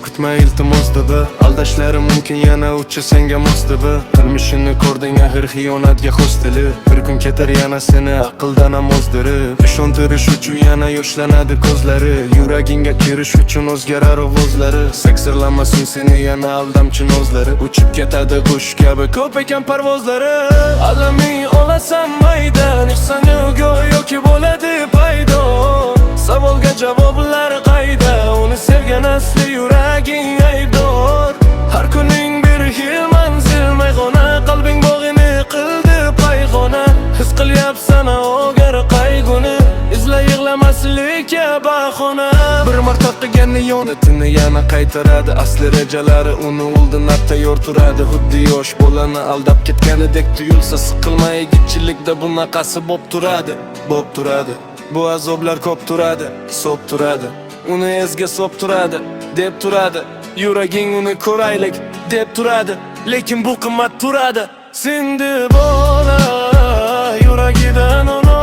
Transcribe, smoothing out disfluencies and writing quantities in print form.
kutma iltimos dedi. Aldashlari mumkin yana uchi senga mos dedi. Qilmishini ko'rding axir xiyonatga hostili. Bir kun ketar yana seni aqldan ozdirib. Ishontirish uchun yana yoshlanadi ko'zlari. Yuragingga kirish uchun o'zgarar ovozlari. Saksirlamasin seni yana aldamchi nozlari. Uchib ketadi qush kabi ko'p ekan parvozlari. Alaming olasan mayda, nixsani go'yoki bo'ladi paydo. Savolga javoblar qayda, uni sevgan asli yuraging aybdor. Har kuning bir xil manzil mayg'ona, qalbing bog'ini qildi payg'ona. His qilyapsan ogar qayg'uni, izla yig'lamaslikka bahona. Bir marta qilgan yonitini yana qaytaradi. Asli rejalari uni oldin tayyor turadi. Xuddi yosh bolani aldab ketganidek tuyulsa, siqilma yigitchilikda bunaqasi bo'p turadi. Bu azoblar ko'p turadi, so'p turadi. Uni ezga so'p turadi, deb turadi. Yuraging uni ko'raylik, deb turadi. Lekin bu qimmat turadi. Sindi bola, yuragidan uni